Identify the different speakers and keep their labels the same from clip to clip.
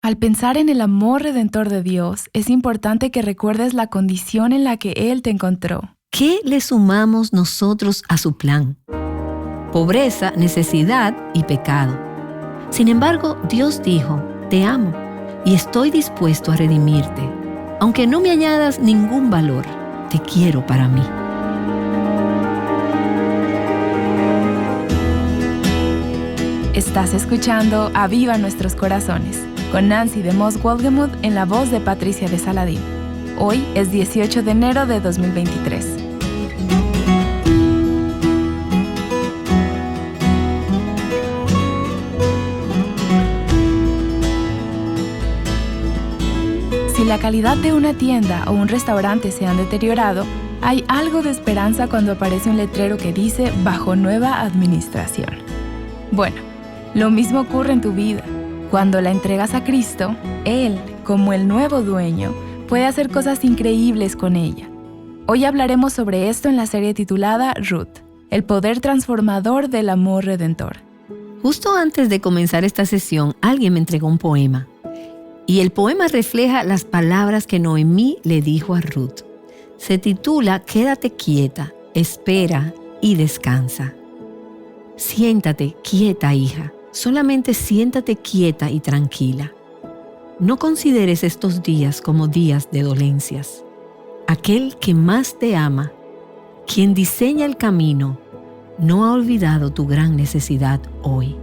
Speaker 1: Al pensar en el amor redentor de Dios, es importante que recuerdes la condición en la que Él te encontró.
Speaker 2: ¿Qué le sumamos nosotros a su plan? Pobreza, necesidad y pecado. Sin embargo, Dios dijo, te amo y estoy dispuesto a redimirte. Aunque no me añadas ningún valor, te quiero para mí.
Speaker 1: Estás escuchando Aviva Nuestros Corazones, con Nancy de Moss Wolgemuth en la voz de Patricia de Saladín. Hoy es 18 de enero de 2023. Si la calidad de una tienda o un restaurante se han deteriorado, hay algo de esperanza cuando aparece un letrero que dice bajo nueva administración. Bueno, lo mismo ocurre en tu vida. Cuando la entregas a Cristo, Él, como el nuevo dueño, puede hacer cosas increíbles con ella. Hoy hablaremos sobre esto en la serie titulada Ruth, el poder transformador del amor redentor.
Speaker 2: Justo antes de comenzar esta sesión, alguien me entregó un poema. Y el poema refleja las palabras que Noemí le dijo a Ruth. Se titula Quédate quieta, espera y descansa. Siéntate quieta, hija. Solamente siéntate quieta y tranquila. No consideres estos días como días de dolencias. Aquel que más te ama, quien diseña el camino, no ha olvidado tu gran necesidad hoy.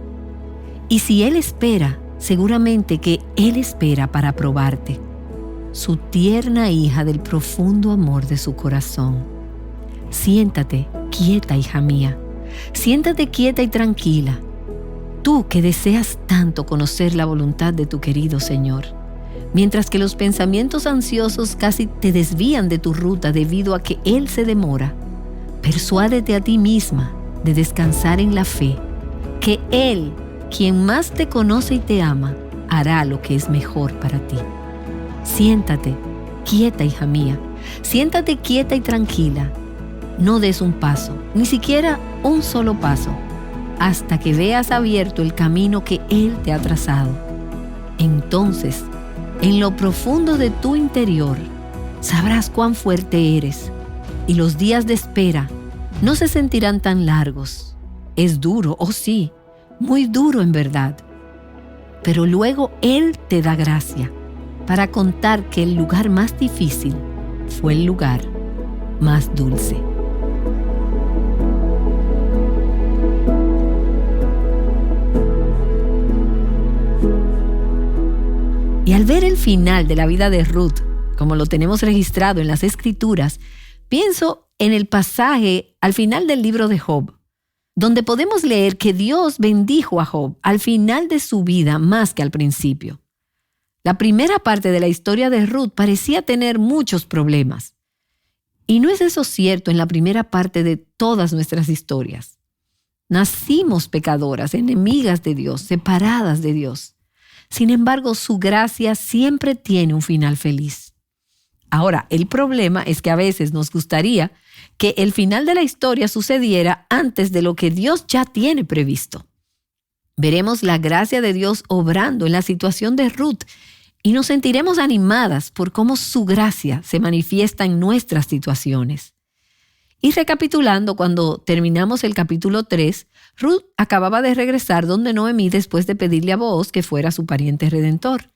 Speaker 2: Y si Él espera, seguramente que Él espera para probarte, su tierna hija del profundo amor de su corazón. Siéntate quieta, hija mía. Siéntate quieta y tranquila. Tú que deseas tanto conocer la voluntad de tu querido Señor, mientras que los pensamientos ansiosos casi te desvían de tu ruta debido a que Él se demora, persuádete a ti misma de descansar en la fe, que Él, quien más te conoce y te ama, hará lo que es mejor para ti. Siéntate quieta, hija mía. Siéntate quieta y tranquila. No des un paso, ni siquiera un solo paso, hasta que veas abierto el camino que Él te ha trazado. Entonces, en lo profundo de tu interior, sabrás cuán fuerte eres, y los días de espera no se sentirán tan largos. Es duro, oh sí, muy duro en verdad. Pero luego Él te da gracia para contar que el lugar más difícil fue el lugar más dulce. Y al ver el final de la vida de Ruth, como lo tenemos registrado en las Escrituras, pienso en el pasaje al final del libro de Job, donde podemos leer que Dios bendijo a Job al final de su vida más que al principio. La primera parte de la historia de Ruth parecía tener muchos problemas. Y no es eso cierto en la primera parte de todas nuestras historias. Nacimos pecadoras, enemigas de Dios, separadas de Dios. Sin embargo, su gracia siempre tiene un final feliz. Ahora, el problema es que a veces nos gustaría que el final de la historia sucediera antes de lo que Dios ya tiene previsto. Veremos la gracia de Dios obrando en la situación de Ruth y nos sentiremos animadas por cómo su gracia se manifiesta en nuestras situaciones. Y recapitulando, cuando terminamos el capítulo 3, Ruth acababa de regresar donde Noemí después de pedirle a Booz que fuera su pariente redentor.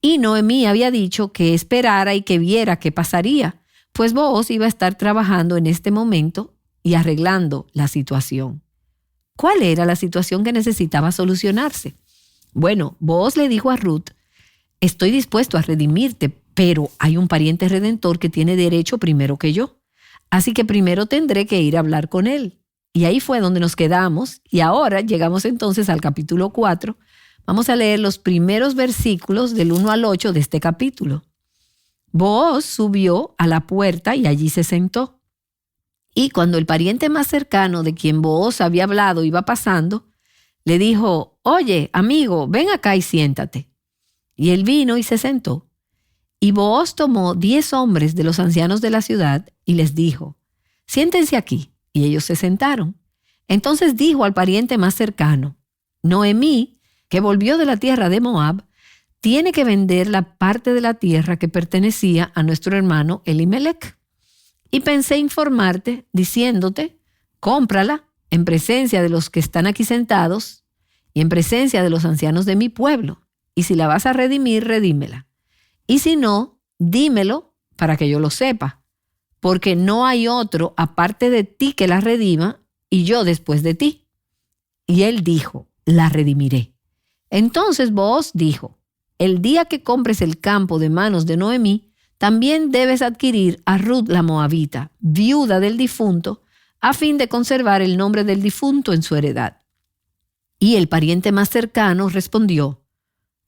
Speaker 2: Y Noemí había dicho que esperara y que viera qué pasaría, pues Booz iba a estar trabajando en este momento y arreglando la situación. ¿Cuál era la situación que necesitaba solucionarse? Bueno, Booz le dijo a Ruth, estoy dispuesto a redimirte, pero hay un pariente redentor que tiene derecho primero que yo. Así que primero tendré que ir a hablar con él. Y ahí fue donde nos quedamos. Y ahora llegamos entonces al capítulo 4. Vamos a leer los primeros versículos del 1 al 8 de este capítulo. Booz subió a la puerta y allí se sentó. Y cuando el pariente más cercano de quien Booz había hablado iba pasando, le dijo, oye, amigo, ven acá y siéntate. Y él vino y se sentó. Y Booz tomó 10 hombres de los ancianos de la ciudad y les dijo, siéntense aquí. Y ellos se sentaron. Entonces dijo al pariente más cercano, Noemí, que volvió de la tierra de Moab, tiene que vender la parte de la tierra que pertenecía a nuestro hermano Elimelec. Y pensé informarte diciéndote, cómprala en presencia de los que están aquí sentados y en presencia de los ancianos de mi pueblo. Y si la vas a redimir, redímela. Y si no, dímelo para que yo lo sepa, porque no hay otro aparte de ti que la redima y yo después de ti. Y él dijo, la redimiré. Entonces Booz dijo, el día que compres el campo de manos de Noemí, también debes adquirir a Ruth la moabita, viuda del difunto, a fin de conservar el nombre del difunto en su heredad. Y el pariente más cercano respondió,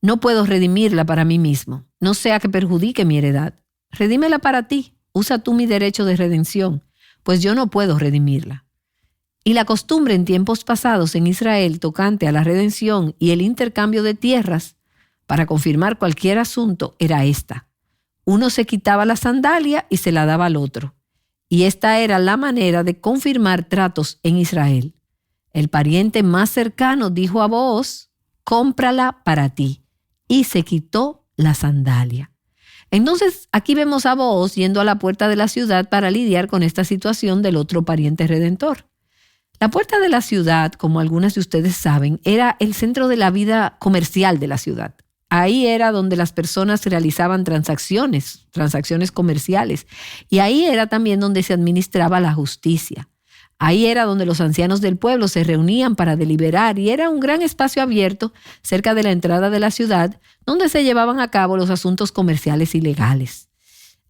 Speaker 2: no puedo redimirla para mí mismo, no sea que perjudique mi heredad. Redímela para ti, usa tú mi derecho de redención, pues yo no puedo redimirla. Y la costumbre en tiempos pasados en Israel tocante a la redención y el intercambio de tierras para confirmar cualquier asunto era esta. Uno se quitaba la sandalia y se la daba al otro. Y esta era la manera de confirmar tratos en Israel. El pariente más cercano dijo a Booz, cómprala para ti. Y se quitó la sandalia. Entonces aquí vemos a Booz yendo a la puerta de la ciudad para lidiar con esta situación del otro pariente redentor. La puerta de la ciudad, como algunas de ustedes saben, era el centro de la vida comercial de la ciudad. Ahí era donde las personas realizaban transacciones comerciales. Y ahí era también donde se administraba la justicia. Ahí era donde los ancianos del pueblo se reunían para deliberar y era un gran espacio abierto cerca de la entrada de la ciudad donde se llevaban a cabo los asuntos comerciales y legales.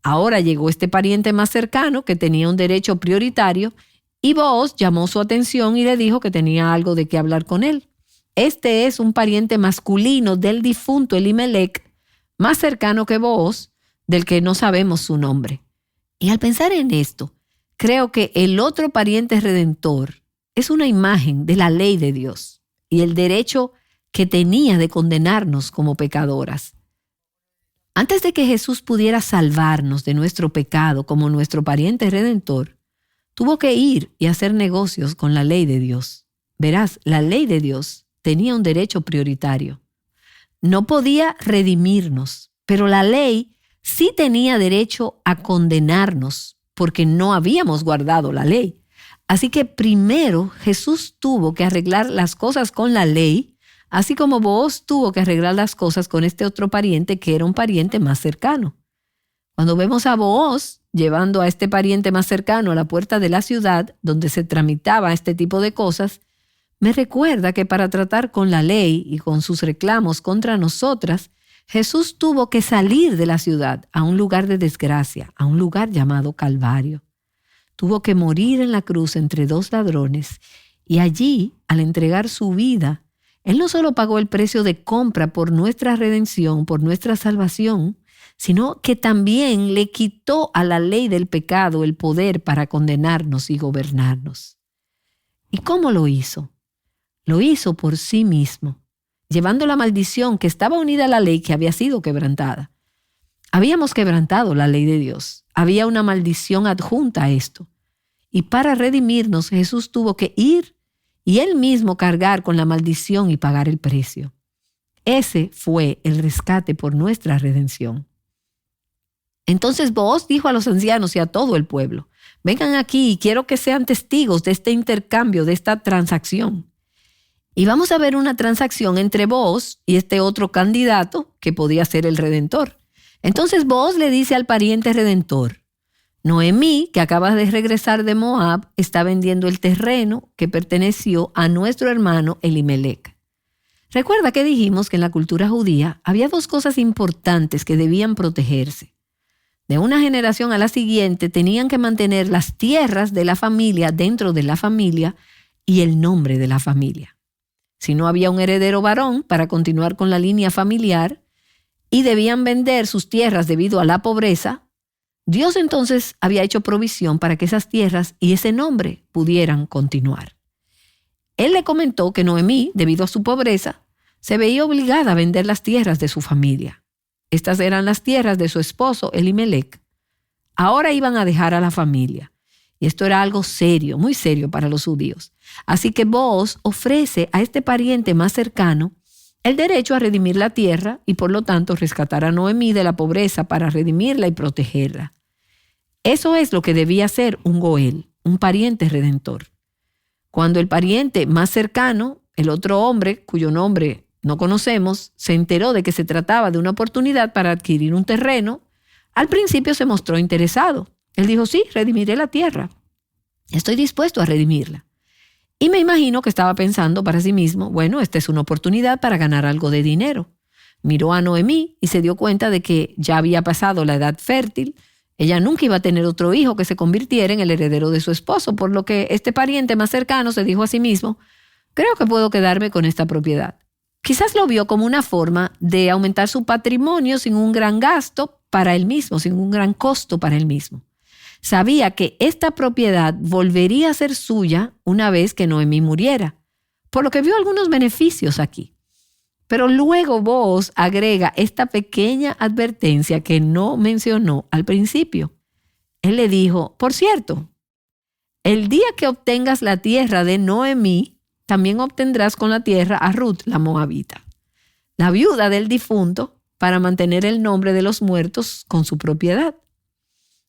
Speaker 2: Ahora llegó este pariente más cercano que tenía un derecho prioritario y Booz llamó su atención y le dijo que tenía algo de qué hablar con él. Este es un pariente masculino del difunto Elimelec, más cercano que Booz, del que no sabemos su nombre. Y al pensar en esto, creo que el otro pariente redentor es una imagen de la ley de Dios y el derecho que tenía de condenarnos como pecadoras. Antes de que Jesús pudiera salvarnos de nuestro pecado como nuestro pariente redentor, tuvo que ir y hacer negocios con la ley de Dios. Verás, la ley de Dios tenía un derecho prioritario. No podía redimirnos, pero la ley sí tenía derecho a condenarnos porque no habíamos guardado la ley. Así que primero Jesús tuvo que arreglar las cosas con la ley, así como Booz tuvo que arreglar las cosas con este otro pariente que era un pariente más cercano. Cuando vemos a Booz llevando a este pariente más cercano a la puerta de la ciudad donde se tramitaba este tipo de cosas, me recuerda que para tratar con la ley y con sus reclamos contra nosotras, Jesús tuvo que salir de la ciudad a un lugar de desgracia, a un lugar llamado Calvario. Tuvo que morir en la cruz entre dos ladrones y allí, al entregar su vida, Él no solo pagó el precio de compra por nuestra redención, por nuestra salvación, sino que también le quitó a la ley del pecado el poder para condenarnos y gobernarnos. ¿Y cómo lo hizo? Lo hizo por sí mismo, llevando la maldición que estaba unida a la ley que había sido quebrantada. Habíamos quebrantado la ley de Dios. Había una maldición adjunta a esto. Y para redimirnos, Jesús tuvo que ir y Él mismo cargar con la maldición y pagar el precio. Ese fue el rescate por nuestra redención. Entonces Booz dijo a los ancianos y a todo el pueblo, vengan aquí y quiero que sean testigos de este intercambio, de esta transacción. Y vamos a ver una transacción entre Booz y este otro candidato que podía ser el redentor. Entonces Booz le dice al pariente redentor, Noemí, que acaba de regresar de Moab, está vendiendo el terreno que perteneció a nuestro hermano Elimelec. Recuerda que dijimos que en la cultura judía había dos cosas importantes que debían protegerse. De una generación a la siguiente tenían que mantener las tierras de la familia dentro de la familia y el nombre de la familia. Si no había un heredero varón para continuar con la línea familiar y debían vender sus tierras debido a la pobreza, Dios entonces había hecho provisión para que esas tierras y ese nombre pudieran continuar. Él le comentó que Noemí, debido a su pobreza, se veía obligada a vender las tierras de su familia. Estas eran las tierras de su esposo Elimelec. Ahora iban a dejar a la familia. Y esto era algo serio, muy serio para los judíos. Así que Booz ofrece a este pariente más cercano el derecho a redimir la tierra y por lo tanto rescatar a Noemí de la pobreza para redimirla y protegerla. Eso es lo que debía ser un Goel, un pariente redentor. Cuando el pariente más cercano, el otro hombre cuyo nombre no conocemos, se enteró de que se trataba de una oportunidad para adquirir un terreno, al principio se mostró interesado. Él dijo, sí, redimiré la tierra. Estoy dispuesto a redimirla. Y me imagino que estaba pensando para sí mismo, bueno, esta es una oportunidad para ganar algo de dinero. Miró a Noemí y se dio cuenta de que ya había pasado la edad fértil. Ella nunca iba a tener otro hijo que se convirtiera en el heredero de su esposo, por lo que este pariente más cercano se dijo a sí mismo, creo que puedo quedarme con esta propiedad. Quizás lo vio como una forma de aumentar su patrimonio sin un gran gasto para él mismo, sin un gran costo para él mismo. Sabía que esta propiedad volvería a ser suya una vez que Noemí muriera, por lo que vio algunos beneficios aquí. Pero luego Booz agrega esta pequeña advertencia que no mencionó al principio. Él le dijo, por cierto, el día que obtengas la tierra de Noemí, también obtendrás con la tierra a Ruth, la moabita, la viuda del difunto, para mantener el nombre de los muertos con su propiedad.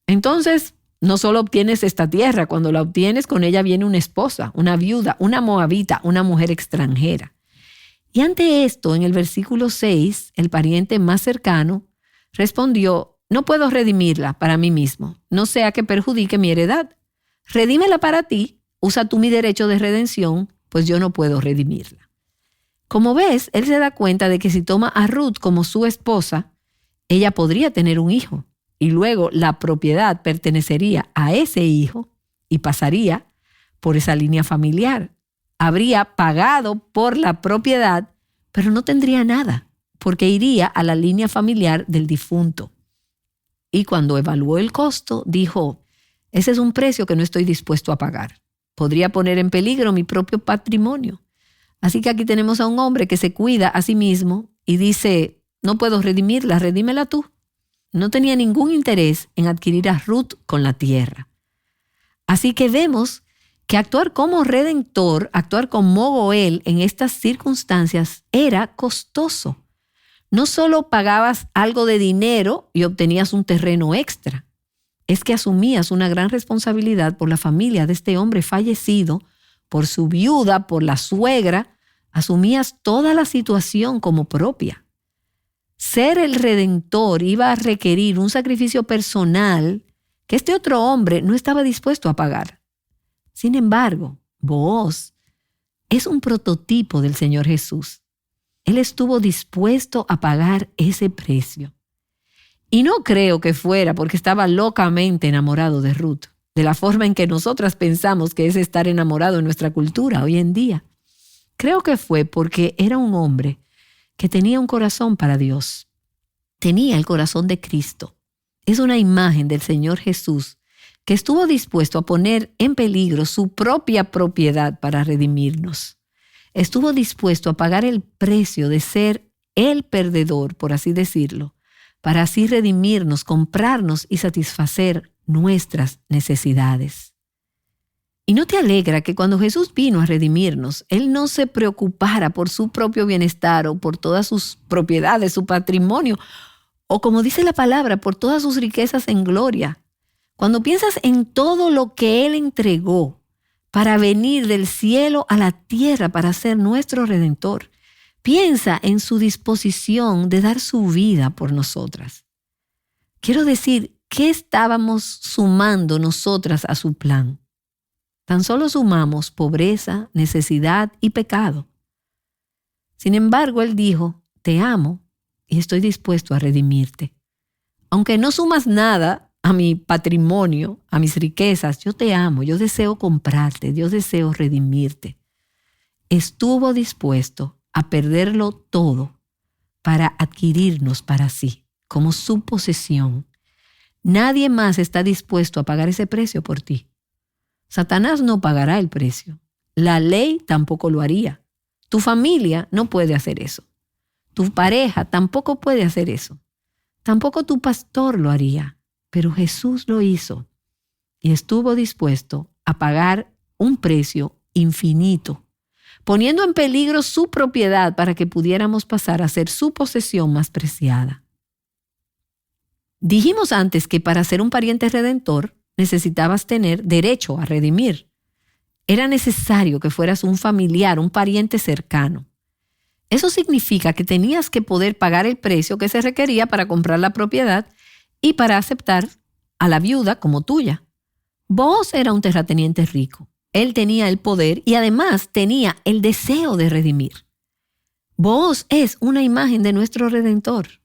Speaker 2: Entonces, no solo obtienes esta tierra, cuando la obtienes, con ella viene una esposa, una viuda, una moabita, una mujer extranjera. Y ante esto, en el versículo 6, el pariente más cercano respondió, no puedo redimirla para mí mismo, no sea que perjudique mi heredad. Redímela para ti, usa tú mi derecho de redención, pues yo no puedo redimirla. Como ves, él se da cuenta de que si toma a Ruth como su esposa, ella podría tener un hijo. Y luego la propiedad pertenecería a ese hijo y pasaría por esa línea familiar. Habría pagado por la propiedad, pero no tendría nada, porque iría a la línea familiar del difunto. Y cuando evaluó el costo, dijo, ese es un precio que no estoy dispuesto a pagar. Podría poner en peligro mi propio patrimonio. Así que aquí tenemos a un hombre que se cuida a sí mismo y dice, no puedo redimirla, redímela tú. No tenía ningún interés en adquirir a Ruth con la tierra. Así que vemos que actuar como redentor, actuar como Goel en estas circunstancias era costoso. No solo pagabas algo de dinero y obtenías un terreno extra, es que asumías una gran responsabilidad por la familia de este hombre fallecido, por su viuda, por la suegra, asumías toda la situación como propia. Ser el redentor iba a requerir un sacrificio personal que este otro hombre no estaba dispuesto a pagar. Sin embargo, Booz es un prototipo del Señor Jesús. Él estuvo dispuesto a pagar ese precio. Y no creo que fuera porque estaba locamente enamorado de Ruth, de la forma en que nosotras pensamos que es estar enamorado en nuestra cultura hoy en día. Creo que fue porque era un hombre que tenía un corazón para Dios. Tenía el corazón de Cristo. Es una imagen del Señor Jesús que estuvo dispuesto a poner en peligro su propia propiedad para redimirnos. Estuvo dispuesto a pagar el precio de ser el perdedor, por así decirlo, para así redimirnos, comprarnos y satisfacer nuestras necesidades. ¿Y no te alegra que cuando Jesús vino a redimirnos, Él no se preocupara por su propio bienestar o por todas sus propiedades, su patrimonio, o como dice la palabra, por todas sus riquezas en gloria? Cuando piensas en todo lo que Él entregó para venir del cielo a la tierra para ser nuestro Redentor, piensa en su disposición de dar su vida por nosotras. Quiero decir, ¿qué estábamos sumando nosotras a su plan? Tan solo sumamos pobreza, necesidad y pecado. Sin embargo, Él dijo, te amo y estoy dispuesto a redimirte. Aunque no sumas nada a mi patrimonio, a mis riquezas, yo te amo, yo deseo comprarte, yo deseo redimirte. Estuvo dispuesto a perderlo todo para adquirirnos para sí, como su posesión. Nadie más está dispuesto a pagar ese precio por ti. Satanás no pagará el precio. La ley tampoco lo haría. Tu familia no puede hacer eso. Tu pareja tampoco puede hacer eso. Tampoco tu pastor lo haría. Pero Jesús lo hizo y estuvo dispuesto a pagar un precio infinito poniendo en peligro su propiedad para que pudiéramos pasar a ser su posesión más preciada. Dijimos antes que para ser un pariente redentor necesitabas tener derecho a redimir. Era necesario que fueras un familiar, un pariente cercano. Eso significa que tenías que poder pagar el precio que se requería para comprar la propiedad y para aceptar a la viuda como tuya. Booz era un terrateniente rico. Él tenía el poder y además tenía el deseo de redimir. Booz es una imagen de nuestro Redentor.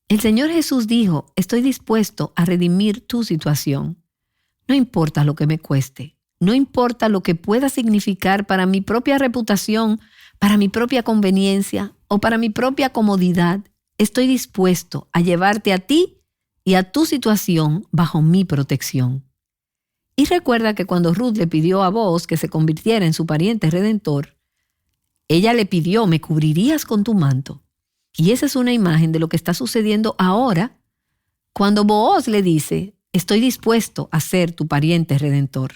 Speaker 2: El Señor Jesús dijo, estoy dispuesto a redimir tu situación. No importa lo que me cueste, no importa lo que pueda significar para mi propia reputación, para mi propia conveniencia o para mi propia comodidad, estoy dispuesto a llevarte a ti y a tu situación bajo mi protección. Y recuerda que cuando Ruth le pidió a Booz que se convirtiera en su pariente redentor, ella le pidió, ¿me cubrirías con tu manto? Y esa es una imagen de lo que está sucediendo ahora cuando Booz le dice, estoy dispuesto a ser tu pariente redentor.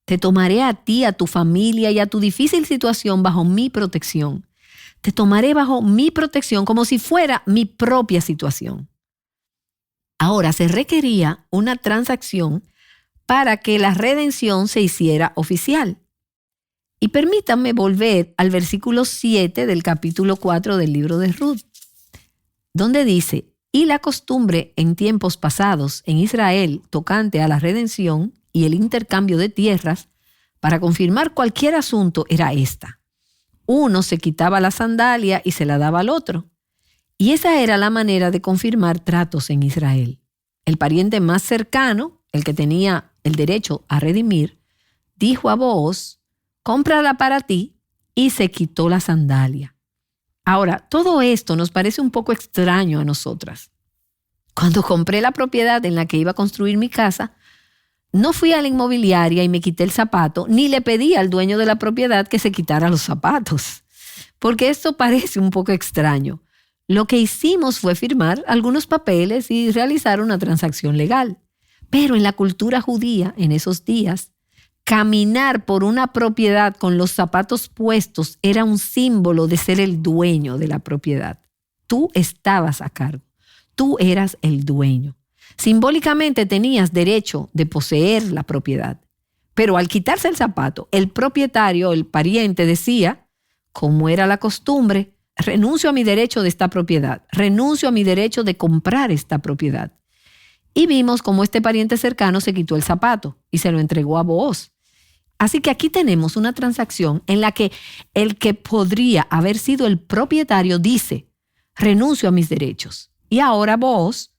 Speaker 2: Te tomaré a ti, a tu familia y a tu difícil situación bajo mi protección. Te tomaré bajo mi protección como si fuera mi propia situación. Ahora se requería una transacción para que la redención se hiciera oficial. Y permítanme volver al versículo 7 del capítulo 4 del libro de Ruth, donde dice, y la costumbre en tiempos pasados en Israel tocante a la redención y el intercambio de tierras para confirmar cualquier asunto era esta. Uno se quitaba la sandalia y se la daba al otro. Y esa era la manera de confirmar tratos en Israel. El pariente más cercano, el que tenía el derecho a redimir, dijo a Booz, cómprala para ti, y se quitó la sandalia. Ahora, todo esto nos parece un poco extraño a nosotras. Cuando compré la propiedad en la que iba a construir mi casa, no fui a la inmobiliaria y me quité el zapato, ni le pedí al dueño de la propiedad que se quitara los zapatos, porque esto parece un poco extraño. Lo que hicimos fue firmar algunos papeles y realizar una transacción legal. Pero en la cultura judía, en esos días, caminar por una propiedad con los zapatos puestos era un símbolo de ser el dueño de la propiedad. Tú estabas a cargo. Tú eras el dueño. Simbólicamente tenías derecho de poseer la propiedad. Pero al quitarse el zapato, el propietario, el pariente, decía, como era la costumbre, renuncio a mi derecho de esta propiedad, renuncio a mi derecho de comprar esta propiedad. Y vimos cómo este pariente cercano se quitó el zapato y se lo entregó a Booz. Así que aquí tenemos una transacción en la que el que podría haber sido el propietario dice, renuncio a mis derechos. Y ahora Booz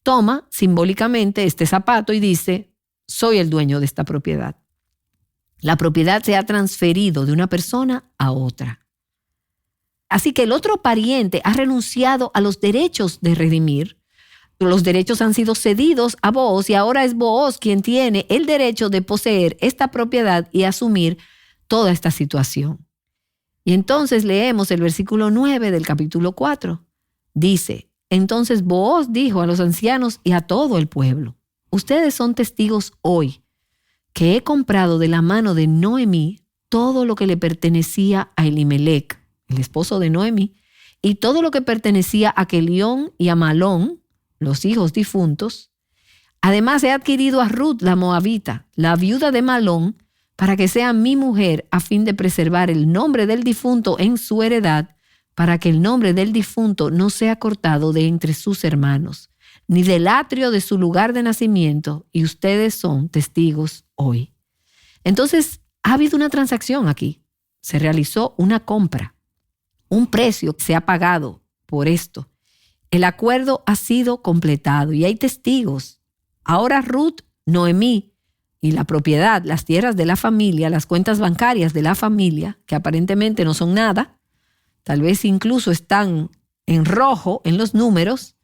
Speaker 2: toma simbólicamente este zapato y dice, soy el dueño de esta propiedad. La propiedad se ha transferido de una persona a otra. Así que el otro pariente ha renunciado a los derechos de redimir. Los derechos han sido cedidos a Booz y ahora es Booz quien tiene el derecho de poseer esta propiedad y asumir toda esta situación. Y entonces leemos el versículo 9 del capítulo 4. Dice, entonces Booz dijo a los ancianos y a todo el pueblo, ustedes son testigos hoy que he comprado de la mano de Noemí todo lo que le pertenecía a Elimelec, el esposo de Noemí, y todo lo que pertenecía a Kelión y a Malón, los hijos difuntos. Además he adquirido a Ruth la moabita, la viuda de Malón, para que sea mi mujer a fin de preservar el nombre del difunto en su heredad, para que el nombre del difunto no sea cortado de entre sus hermanos, ni del atrio de su lugar de nacimiento, y ustedes son testigos hoy. Entonces, ha habido una transacción aquí. Se realizó una compra. Un precio se ha pagado por esto. El acuerdo ha sido completado y hay testigos. Ahora Ruth, Noemí y la propiedad, las tierras de la familia, las cuentas bancarias de la familia, que aparentemente no son nada, tal vez incluso están en rojo en los números,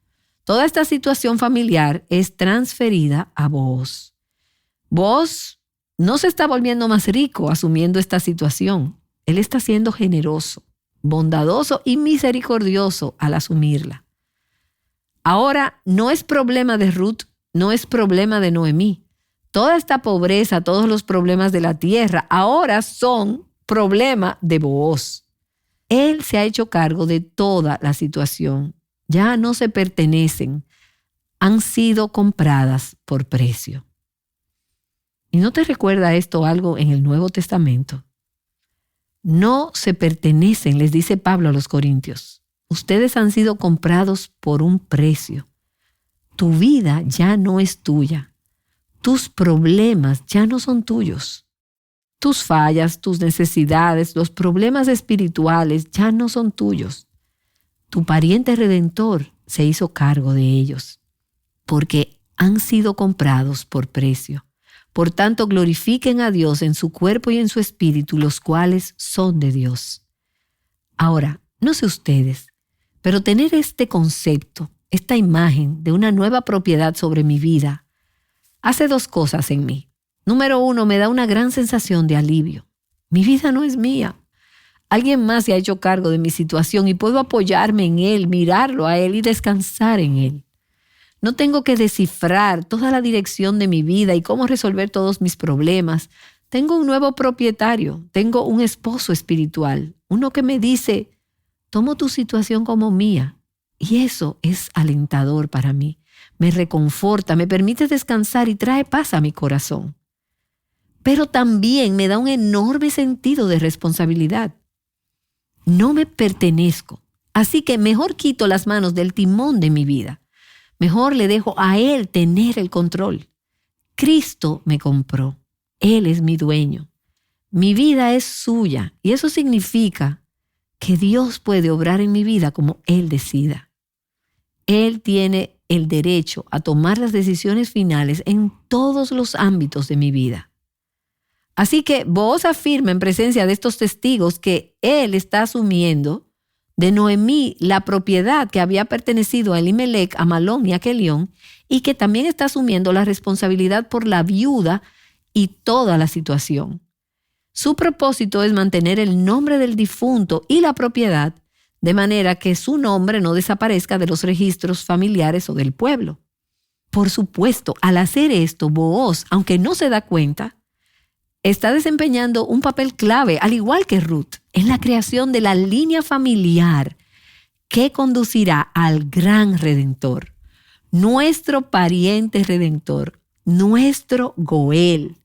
Speaker 2: toda esta situación familiar es transferida a Booz. Booz no se está volviendo más rico asumiendo esta situación. Él está siendo generoso, bondadoso y misericordioso al asumirla. Ahora no es problema de Ruth, no es problema de Noemí. Toda esta pobreza, todos los problemas de la tierra, ahora son problema de Booz. Él se ha hecho cargo de toda la situación. Ya no se pertenecen. Han sido compradas por precio. ¿Y no te recuerda esto algo en el Nuevo Testamento? No se pertenecen, les dice Pablo a los Corintios. Ustedes han sido comprados por un precio. Tu vida ya no es tuya. Tus problemas ya no son tuyos. Tus fallas, tus necesidades, los problemas espirituales ya no son tuyos. Tu pariente redentor se hizo cargo de ellos, porque han sido comprados por precio. Por tanto, glorifiquen a Dios en su cuerpo y en su espíritu, los cuales son de Dios. Ahora, no sé ustedes, pero tener este concepto, esta imagen de una nueva propiedad sobre mi vida, hace dos cosas en mí. Número uno, me da una gran sensación de alivio. Mi vida no es mía. Alguien más se ha hecho cargo de mi situación y puedo apoyarme en Él, mirarlo a Él y descansar en Él. No tengo que descifrar toda la dirección de mi vida y cómo resolver todos mis problemas. Tengo un nuevo propietario, tengo un esposo espiritual, uno que me dice, tomo tu situación como mía. Y eso es alentador para mí. Me reconforta, me permite descansar y trae paz a mi corazón. Pero también me da un enorme sentido de responsabilidad. No me pertenezco, así que mejor quito las manos del timón de mi vida. Mejor le dejo a Él tener el control. Cristo me compró. Él es mi dueño. Mi vida es suya y eso significa que Dios puede obrar en mi vida como Él decida. Él tiene el derecho a tomar las decisiones finales en todos los ámbitos de mi vida. Así que Booz afirma en presencia de estos testigos que él está asumiendo de Noemí la propiedad que había pertenecido a Elimelec, a Malón y a Kelión, y que también está asumiendo la responsabilidad por la viuda y toda la situación. Su propósito es mantener el nombre del difunto y la propiedad de manera que su nombre no desaparezca de los registros familiares o del pueblo. Por supuesto, al hacer esto, Booz, aunque no se da cuenta, está desempeñando un papel clave, al igual que Ruth, en la creación de la línea familiar que conducirá al gran Redentor, nuestro pariente Redentor, nuestro Goel,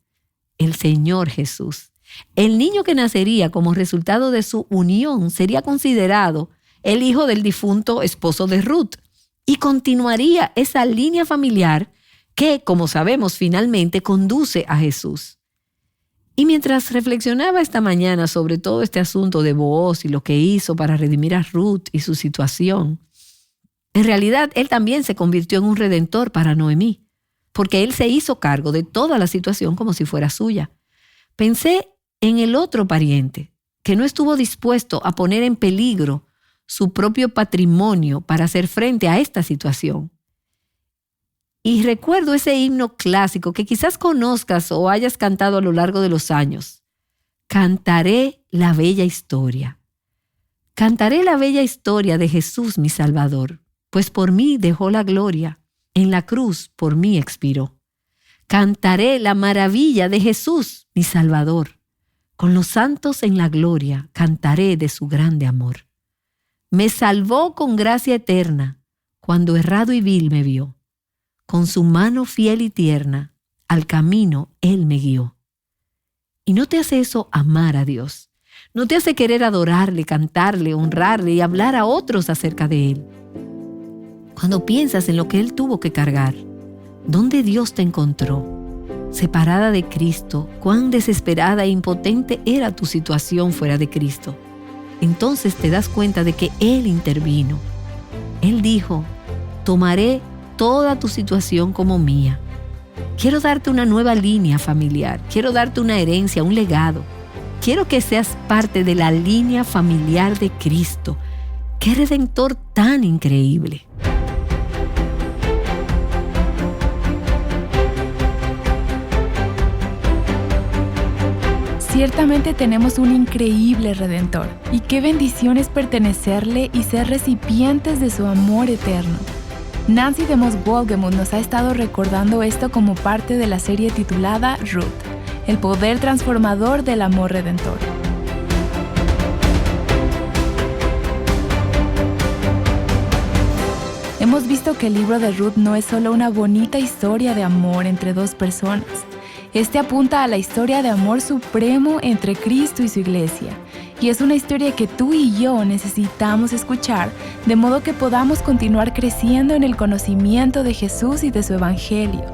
Speaker 2: el Señor Jesús. El niño que nacería como resultado de su unión sería considerado el hijo del difunto esposo de Ruth y continuaría esa línea familiar que, como sabemos, finalmente conduce a Jesús. Y mientras reflexionaba esta mañana sobre todo este asunto de Booz y lo que hizo para redimir a Ruth y su situación, en realidad él también se convirtió en un redentor para Noemí, porque él se hizo cargo de toda la situación como si fuera suya. Pensé en el otro pariente, que no estuvo dispuesto a poner en peligro su propio patrimonio para hacer frente a esta situación. Y recuerdo ese himno clásico que quizás conozcas o hayas cantado a lo largo de los años. Cantaré la bella historia. Cantaré la bella historia de Jesús mi Salvador, pues por mí dejó la gloria, en la cruz por mí expiró. Cantaré la maravilla de Jesús mi Salvador. Con los santos en la gloria cantaré de su grande amor. Me salvó con gracia eterna, cuando errado y vil me vio. Con su mano fiel y tierna, al camino Él me guió. ¿Y no te hace eso amar a Dios? ¿No te hace querer adorarle, cantarle, honrarle y hablar a otros acerca de Él? Cuando piensas en lo que Él tuvo que cargar, ¿dónde Dios te encontró? Separada de Cristo, cuán desesperada e impotente era tu situación fuera de Cristo. Entonces te das cuenta de que Él intervino. Él dijo, tomaré toda tu situación como mía. Quiero darte una nueva línea familiar. Quiero darte una herencia, un legado. Quiero que seas parte de la línea familiar de Cristo. ¡Qué redentor tan increíble!
Speaker 1: Ciertamente tenemos un increíble Redentor, y qué bendición es pertenecerle y ser recipientes de su amor eterno. Nancy DeMoss Wolgemuth nos ha estado recordando esto como parte de la serie titulada Ruth, el poder transformador del amor redentor. cierto que el libro de Ruth no es solo una bonita historia de amor entre dos personas. Este apunta a la historia de amor supremo entre Cristo y su iglesia. Y es una historia que tú y yo necesitamos escuchar, de modo que podamos continuar creciendo en el conocimiento de Jesús y de su evangelio.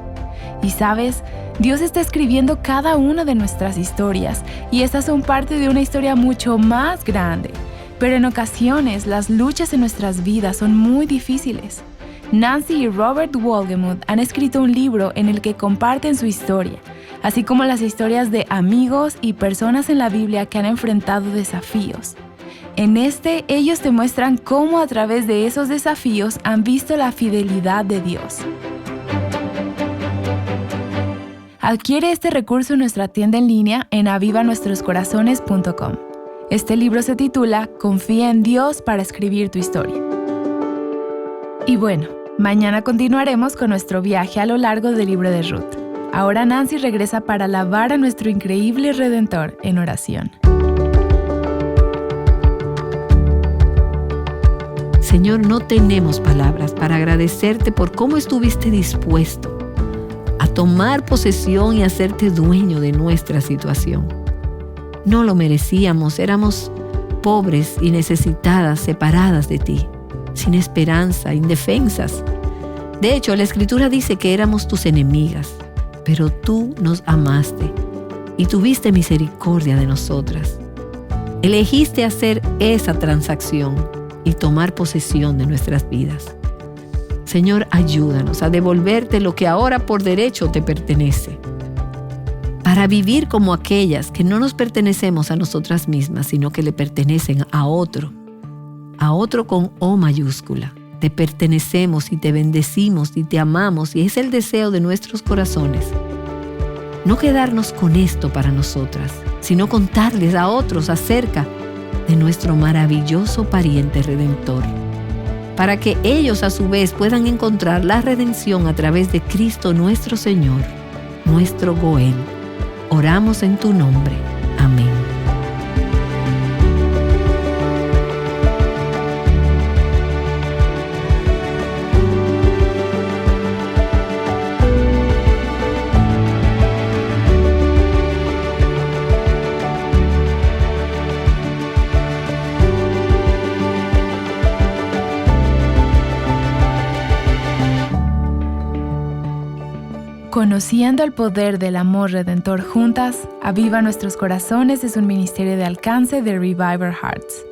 Speaker 1: Y sabes, Dios está escribiendo cada una de nuestras historias, y estas son parte de una historia mucho más grande. Pero en ocasiones, las luchas en nuestras vidas son muy difíciles. Nancy y Robert Wolgemuth han escrito un libro en el que comparten su historia, así como las historias de amigos y personas en la Biblia que han enfrentado desafíos. En ellos te muestran cómo a través de esos desafíos han visto la fidelidad de Dios. Adquiere este recurso en nuestra tienda en línea en avivanuestroscorazones.com. Este libro se titula Confía en Dios para escribir tu historia. Y bueno, mañana continuaremos con nuestro viaje a lo largo del libro de Ruth. Ahora Nancy regresa para alabar a nuestro increíble Redentor en oración.
Speaker 2: Señor, no tenemos palabras para agradecerte por cómo estuviste dispuesto a tomar posesión y hacerte dueño de nuestra situación. No lo merecíamos, éramos pobres y necesitadas, separadas de ti, sin esperanza, indefensas. De hecho, la Escritura dice que éramos tus enemigas, pero tú nos amaste y tuviste misericordia de nosotras. Elegiste hacer esa transacción y tomar posesión de nuestras vidas. Señor, ayúdanos a devolverte lo que ahora por derecho te pertenece, para vivir como aquellas que no nos pertenecemos a nosotras mismas, sino que le pertenecen a otro con O mayúscula. Te pertenecemos y te bendecimos y te amamos, y es el deseo de nuestros corazones. No quedarnos con esto para nosotras, sino contarles a otros acerca de nuestro maravilloso pariente redentor, para que ellos a su vez puedan encontrar la redención a través de Cristo nuestro Señor, nuestro Goel. Oramos en tu nombre. Amén.
Speaker 1: Conociendo el poder del amor redentor juntas, Aviva Nuestros Corazones es un ministerio de alcance de Reviver Hearts.